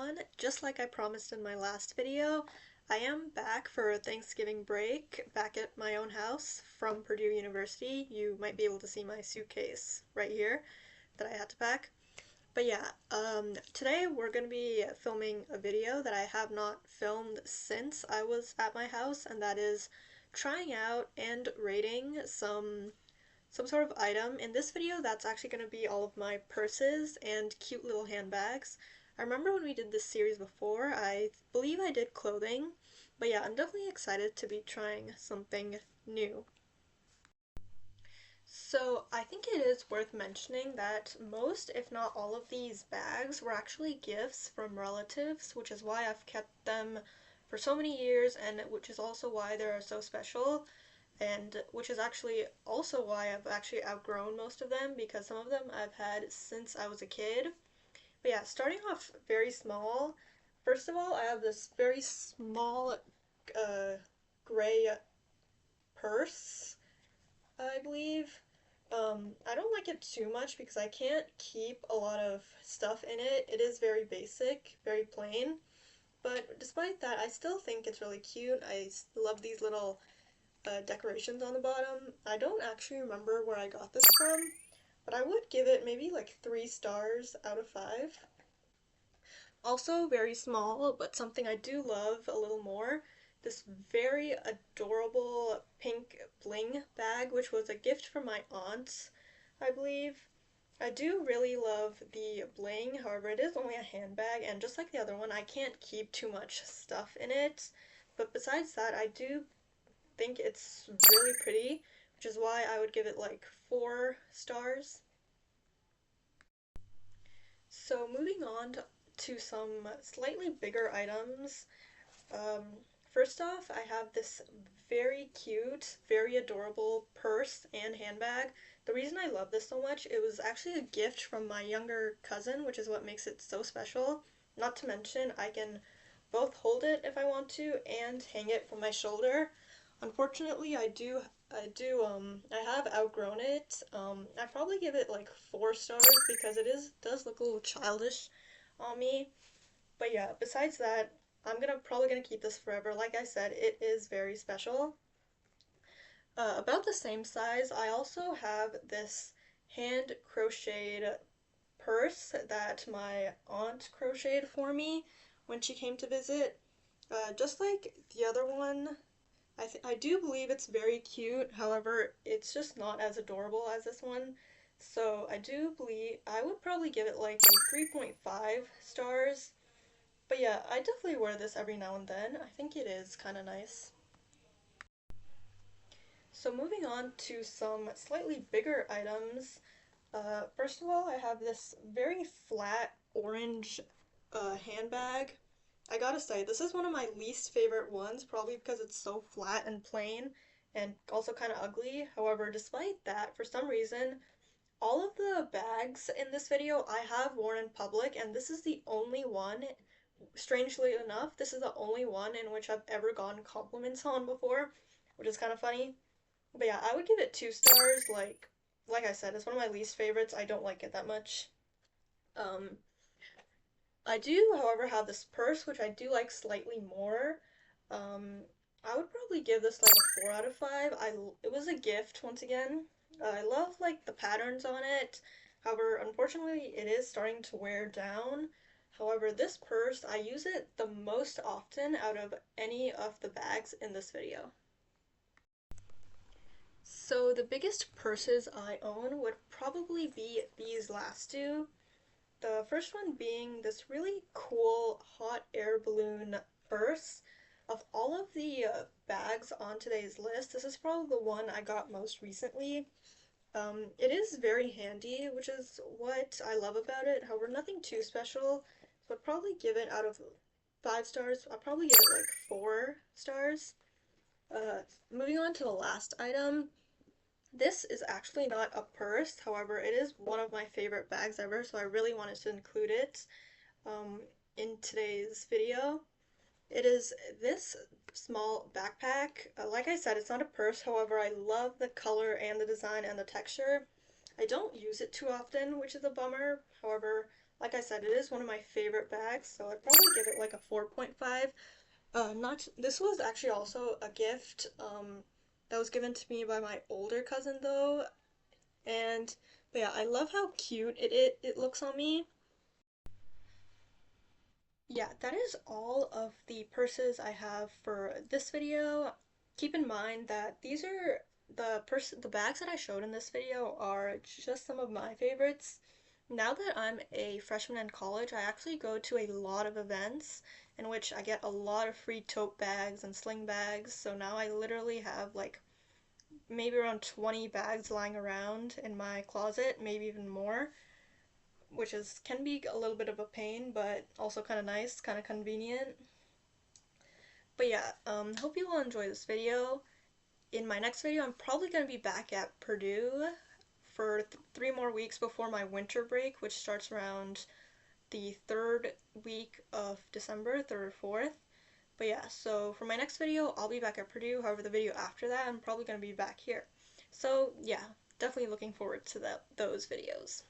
everyone. Just like I promised in my last video, I am back for Thanksgiving break, back at my own house from Purdue University. You might be able to see my suitcase right here that I had to pack. But yeah, today we're going to be filming a video that I have not filmed since I was at my house, and that is trying out and rating some sort of item. In this video, that's actually going to be all of my purses and cute little handbags. I remember when we did this series before, I believe I did clothing, but yeah, I'm definitely excited to be trying something new. So I think it is worth mentioning that most, if not all of these bags were actually gifts from relatives, which is why I've kept them for so many years and which is also why they are so special, and which is actually also why I've actually outgrown most of them because some of them I've had since I was a kid. But yeah, starting off very small, first of all, I have this very small gray purse, I believe. I don't like it too much because I can't keep a lot of stuff in it. It is very basic, very plain, but despite that, I still think it's really cute. I love these little decorations on the bottom. I don't actually remember where I got this from, but I would give it maybe like 3 stars out of 5. Also very small, but something I do love a little more, this very adorable pink bling bag, which was a gift from my aunt, I believe. I do really love the bling, however it is only a handbag, and just like the other one, I can't keep too much stuff in it. But besides that, I do think it's really pretty, which is why I would give it like 4 stars. So moving on to some slightly bigger items. First off, I have this very cute, very adorable purse and handbag. The reason I love this so much, it was actually a gift from my younger cousin, which is what makes it so special. Not to mention, I can both hold it if I want to and hang it from my shoulder. Unfortunately, I have outgrown it. I probably give it like 4 stars because does look a little childish on me. But yeah, besides that, probably gonna keep this forever. Like I said, it is very special. About the same size, I also have this hand crocheted purse that my aunt crocheted for me when she came to visit. Just like the other one, I do believe it's very cute. However, it's just not as adorable as this one. So I do believe I would probably give it like a 3.5 stars. But yeah, I definitely wear this every now and then. I think it is kind of nice. So moving on to some slightly bigger items. First of all, I have this very flat orange handbag. I gotta say, this is one of my least favorite ones, probably because it's so flat and plain and also kind of ugly. However, despite that, for some reason, all of the bags in this video I have worn in public, and this is the only one, strangely enough, this is the only one in which I've ever gotten compliments on before, which is kind of funny. But yeah, I would give it 2 stars. Like I said, it's one of my least favorites. I don't like it that much. Um, I do, however, have this purse, which I do like slightly more. Um, I would probably give this like a 4 out of 5. It was a gift once again. I love like the patterns on it. However, unfortunately, it is starting to wear down. However, this purse, I use it the most often out of any of the bags in this video. So the biggest purses I own would probably be these last two. The first one being this really cool hot air balloon purse. Of all of the bags on today's list, this is probably the one I got most recently. It is very handy, which is what I love about it. However, nothing too special. So I'd probably give it out of 5 stars. I'd probably give it like 4 stars. Moving on to the last item. This is actually not a purse, however, it is one of my favorite bags ever, so I really wanted to include it um, in today's video. It is this small backpack. Like I said, it's not a purse, however, I love the color and the design and the texture. I don't use it too often, which is a bummer. However, Like I said, it is one of my favorite bags, so I'd probably give it like a 4.5. Not this was actually also a gift that was given to me by my older cousin though, and but yeah, I love how cute it looks on me. Yeah, that is all of the purses I have for this video. Keep in mind that these are the bags that I showed in this video are just some of my favorites. Now that I'm a freshman in college, I actually go to a lot of events in which I get a lot of free tote bags and sling bags. So now I literally have like maybe around 20 bags lying around in my closet, maybe even more, which is can be a little bit of a pain, but also kind of nice, kind of convenient. But yeah, hope you all enjoy this video. In my next video, I'm probably going to be back at Purdue for 3 more weeks before my winter break, which starts around the third week of December, 3rd or 4th. But yeah, so for my next video, I'll be back at Purdue. However, the video after that, I'm probably going to be back here. So yeah, definitely looking forward to those videos.